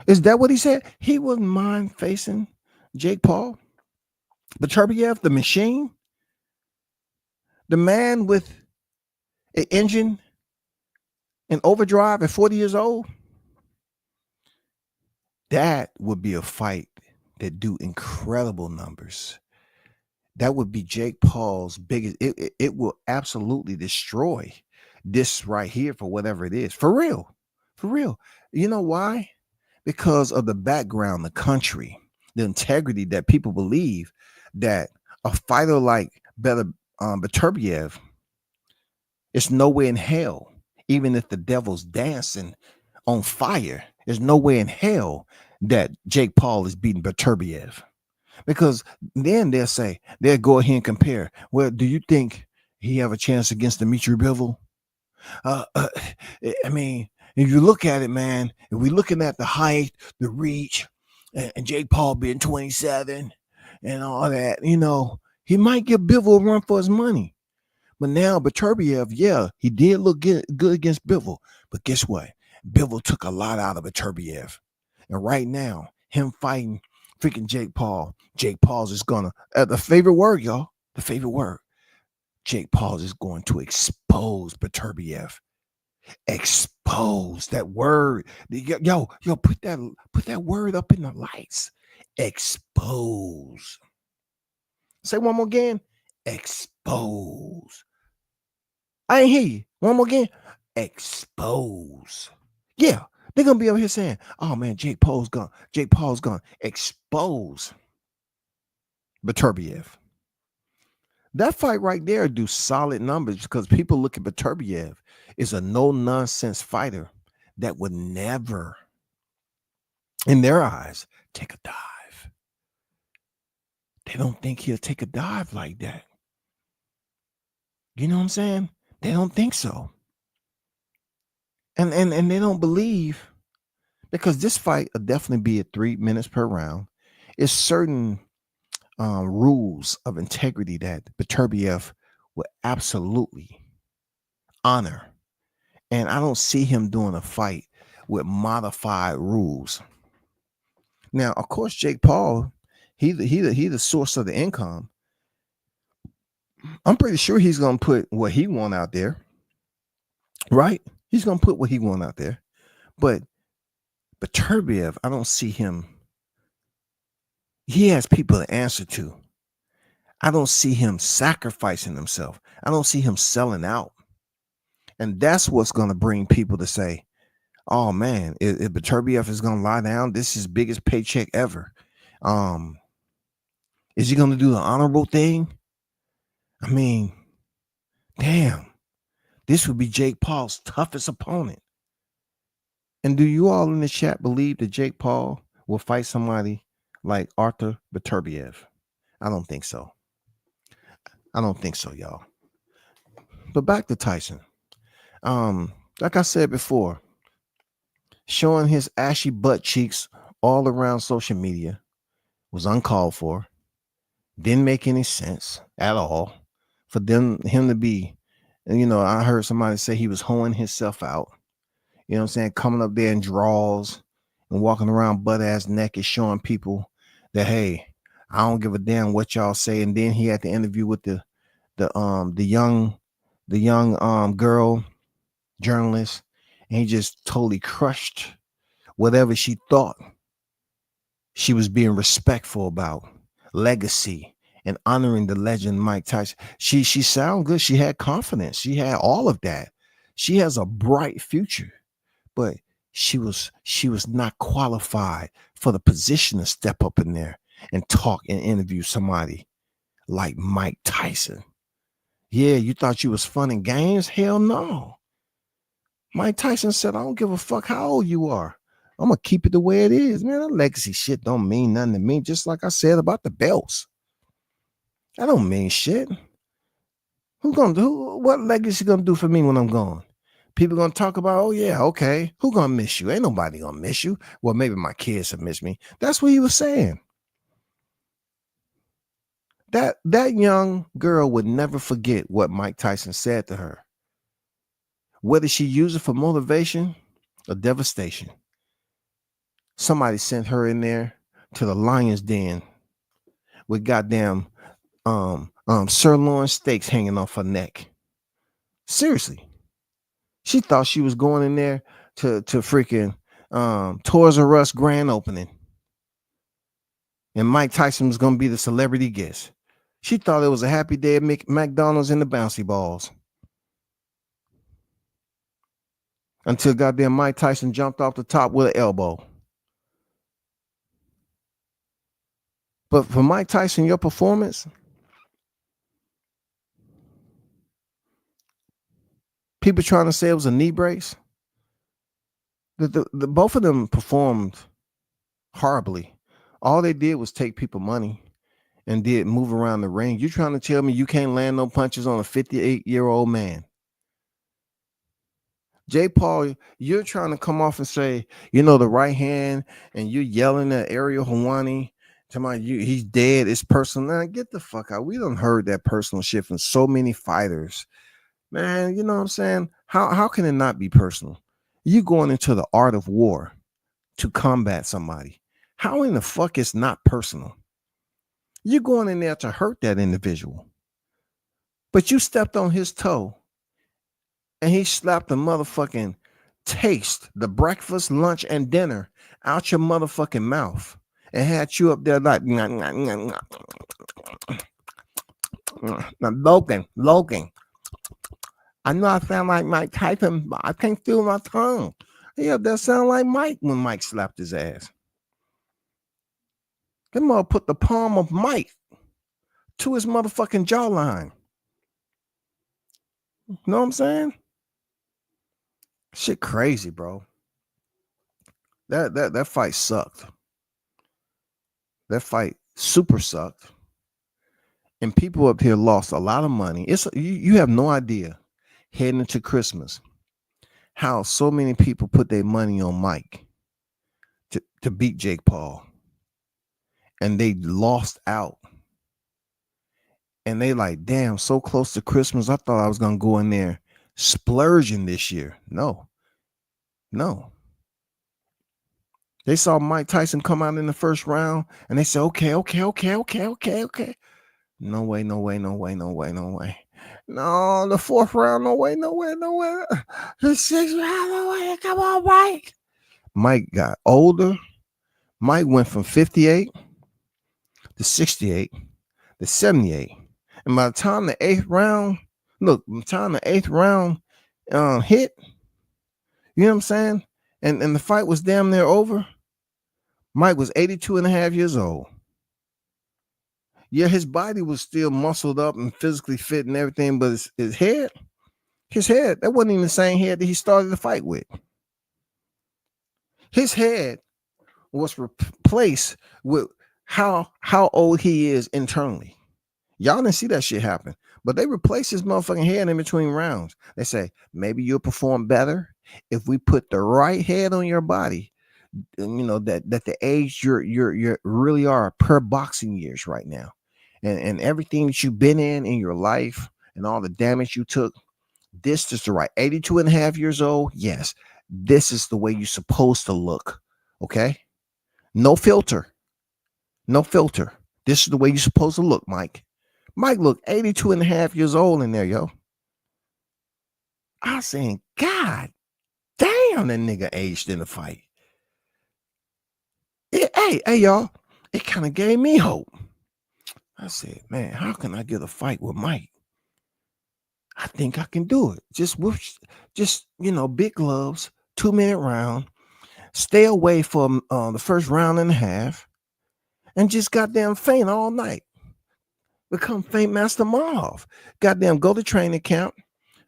Is that what he said? He wouldn't mind facing Jake Paul. Beterbiev, the machine, the man with an engine in overdrive at 40 years old. That would be a fight that do incredible numbers. That would be Jake Paul's biggest. It will absolutely destroy this right here for whatever it is. For real. For real. You know why? Because of the background, the country, the integrity that people believe that a fighter like Beterbiev is nowhere in hell. Even if the devil's dancing on fire, there's no way in hell that Jake Paul is beating Beterbiev. Because then they'll go ahead and compare. Well, do you think he have a chance against Dimitri Bivol? I mean, if you look at it, man, if we're looking at the height, the reach, and Jake Paul being 27 and all that, he might give Bivol a run for his money. But now Beterbiev, yeah, he did look good against Bivol. But guess what? Bivol took a lot out of Beterbiev. And right now, him fighting freaking Jake Paul's is gonna, the favorite word, y'all, the favorite word, Jake Paul is going to expose Beterbiev. Expose that word. Yo, put that word up in the lights. Expose. Say one more again. Expose. I ain't hear you. One more again. Expose. Yeah, they're gonna be over here saying, "Oh man, Jake Paul's gonna expose Beterbiev." That fight right there do solid numbers because people look at Beterbiev as a no-nonsense fighter that would never, in their eyes, take a dive. They don't think he'll take a dive like that. You know what I'm saying? They don't think so. And they don't believe, because this fight will definitely be at 3 minutes per round. It's certain rules of integrity that Beterbiev would absolutely honor. And I don't see him doing a fight with modified rules. Now, of course, Jake Paul, he the source of the income. I'm pretty sure he's gonna put what he want out there, right? He's gonna put what he want out there. But Beterbiev, I don't see him. He has people to answer to. I don't see him sacrificing himself. I don't see him selling out. And that's what's going to bring people to say, oh man, if Beterbiev is going to lie down, this is his biggest paycheck ever. Is he going to do the honorable thing? I mean, damn, this would be Jake Paul's toughest opponent. And do you all in the chat believe that Jake Paul will fight somebody like Artur Beterbiev? I don't think so. I don't think so, y'all. But back to Tyson. Like I said before, showing his ashy butt cheeks all around social media was uncalled for. Didn't make any sense at all for him to be, I heard somebody say he was hoeing himself out. You know what I'm saying? Coming up there in draws and walking around butt ass naked, showing people that, hey, I don't give a damn what y'all say. And then he had the interview with the young girl journalist, and he just totally crushed whatever she thought she was being respectful about, legacy and honoring the legend Mike Tyson. She sounded good. She had confidence. She had all of that. She has a bright future, but she was not qualified for the position to step up in there and talk and interview somebody like Mike Tyson. Yeah, you thought you was fun and games? Hell no. Mike Tyson said, I don't give a fuck how old you are. I'm going to keep it the way it is. Man, that legacy shit don't mean nothing to me. Just like I said about the belts. That don't mean shit. What legacy going to do for me when I'm gone? People going to talk about, oh, yeah, okay. Who going to miss you? Ain't nobody going to miss you. Well, maybe my kids have missed me. That's what he was saying. That young girl would never forget what Mike Tyson said to her. Whether she used it for motivation or devastation. Somebody sent her in there to the lion's den with goddamn sirloin steaks hanging off her neck. Seriously. She thought she was going in there to freaking Toys R Us grand opening. And Mike Tyson was going to be the celebrity guest. She thought it was a happy day at McDonald's and the bouncy balls. Until goddamn Mike Tyson jumped off the top with an elbow. But for Mike Tyson, your performance, people trying to say it was a knee brace. The both of them performed horribly. All they did was take people money and did move around the ring. You trying to tell me you can't land no punches on a 58-year-old man? Jake Paul, you're trying to come off and say, the right hand, and you're yelling at Ariel Helwani. He's dead. It's personal. Now, get the fuck out. We done heard that personal shit from so many fighters. Man, you know what I'm saying? How can it not be personal? You going into the art of war to combat somebody. How in the fuck is not personal? You're going in there to hurt that individual. But you stepped on his toe and he slapped the motherfucking taste, the breakfast, lunch, and dinner out your motherfucking mouth and had you up there like, now, Logan. I know I sound like Mike Tyson, but I can't feel my tongue. He up there sound like Mike when Mike slapped his ass. That mother put the palm of Mike to his motherfucking jawline. You know what I'm saying? Shit crazy, bro. That fight sucked. That fight super sucked. And people up here lost a lot of money. You have no idea heading into Christmas how so many people put their money on Mike to beat Jake Paul. And they lost out. And they like, damn, so close to Christmas. I thought I was going to go in there splurging this year. No. They saw Mike Tyson come out in the first round and they said, okay. No way. No, the fourth round, no way. The sixth round, no way. Come on, Mike. Mike got older. Mike went from 58 to 68 to 78. And by the time the eighth round hit, you know what I'm saying? And the fight was damn near over. Mike was 82 and a half years old. Yeah, his body was still muscled up and physically fit and everything, but his head, that wasn't even the same head that he started the fight with. His head was replaced with how old he is internally. Y'all didn't see that shit happen, but they replaced his motherfucking head in between rounds. They say, maybe you'll perform better if we put the right head on your body. That the age you're really are per boxing years right now. And everything that you've been in your life and all the damage you took, this is the right 82 and a half years old. Yes, this is the way you're supposed to look. Okay? No filter. No filter. This is the way you're supposed to look, Mike. Mike looked 82 and a half years old in there, yo. I was saying, God damn, that nigga aged in the fight. Hey, y'all. It kind of gave me hope. I said, man, how can I get a fight with Mike? I think I can do it. Just big gloves, 2-minute round. Stay away from the first round and a half, and just goddamn faint all night. Become Faint Master Marv. Goddamn, go to training camp,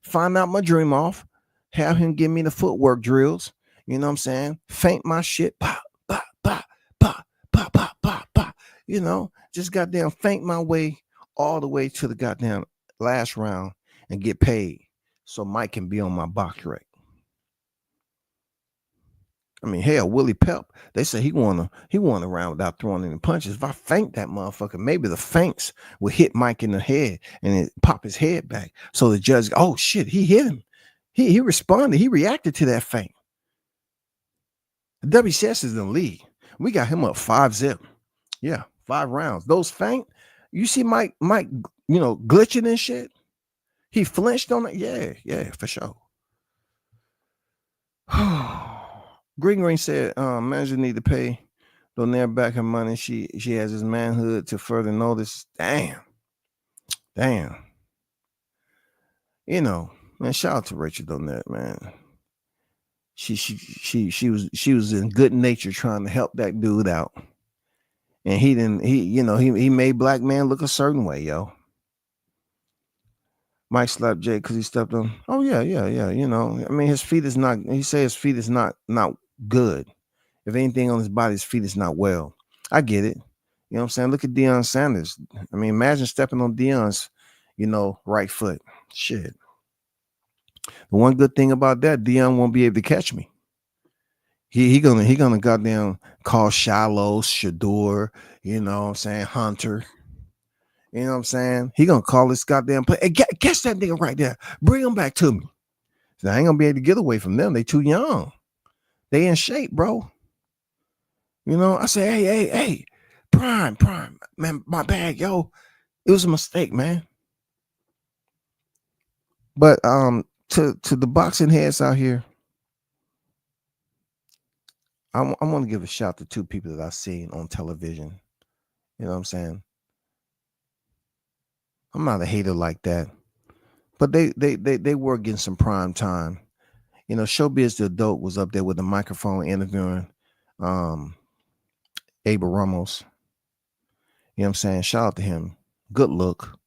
find out my dream off, have him give me the footwork drills. You know what I'm saying? Faint my shit. Pop, pop, pop, pop, pop, pop, pop, pop. You know, just goddamn faint my way all the way to the goddamn last round and get paid so Mike can be on my box rec. I mean, hell, Willie Pep, they say he won a round without throwing any punches. If I faint that motherfucker, maybe the feints will hit Mike in the head and it pop his head back. So the judge, oh shit, he hit him. He responded. He reacted to that feint. The WCS is in the league. We got him up 5-0. Yeah, 5 rounds. Those feint, you see Mike, glitching and shit. He flinched on it. Yeah, for sure. Green said, manager need to pay Donaire back her money. She has his manhood to further notice. Damn. You know, man, shout out to Rachel Donaire, man. She was in good nature trying to help that dude out. And he made black man look a certain way, yo. Mike slapped Jay because he stepped on. Oh, yeah. You know, I mean, his feet is not, he said his feet is not good. If anything on his body, his feet is not well. I get it. You know what I'm saying? Look at Deion Sanders. I mean, imagine stepping on Deion's, right foot. Shit. The one good thing about that, Deion won't be able to catch me. He gonna goddamn call Shiloh, Shador, you know what I'm saying, Hunter. You know what I'm saying? He gonna call this goddamn play. Hey, catch that nigga right there. Bring him back to me. So I ain't gonna be able to get away from them. They too young. They in shape, bro. You know, I say, hey, Prime, man, my bad, yo. It was a mistake, man. But to the boxing heads out here, I want to give a shout to 2 people that I've seen on television. You know what I'm saying? I'm not a hater like that, but they were getting some prime time. You know, Showbiz the Adult was up there with the microphone interviewing Abel Ramos. You know what I'm saying? Shout out to him. Good look.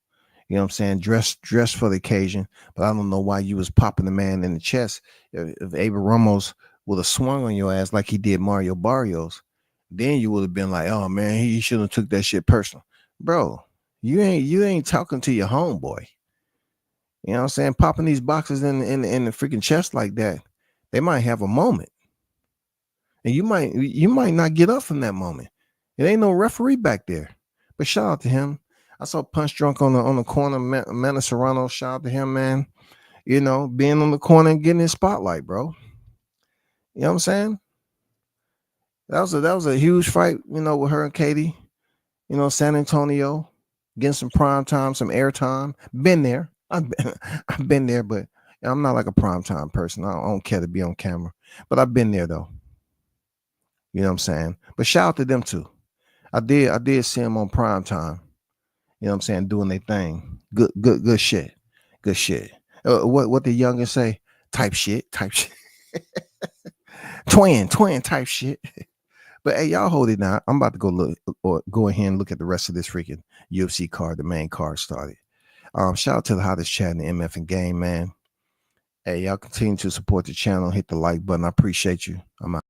You know what I'm saying? Dressed for the occasion. But I don't know why you was popping the man in the chest. If Abel Ramos would have swung on your ass like he did Mario Barrios, then you would have been like, oh man, he shouldn't have took that shit personal. Bro, you ain't talking to your homeboy. You know what I'm saying? Popping these boxes in the freaking chest like that, they might have a moment. And you might not get up from that moment. It ain't no referee back there. But shout out to him. I saw Punch Drunk on the corner, Manny Serrano. Shout out to him, man. You know, being on the corner and getting his spotlight, bro. You know what I'm saying? That was a huge fight, you know, with her and Katie. You know, San Antonio, getting some prime time, some airtime. Been there. I've been there, but I'm not like a prime time person. I don't care to be on camera. But I've been there though. You know what I'm saying? But shout out to them too. I did see them on prime time. You know what I'm saying? Doing their thing. Good shit. Good shit. What the youngest say? Type shit. twin type shit. But hey, y'all hold it now. I'm about to go ahead and look at the rest of this freaking UFC card. The main card started. Shout out to the hottest chat in the MF and game, man. Hey, y'all continue to support the channel. Hit the like button. I appreciate you. I'm out.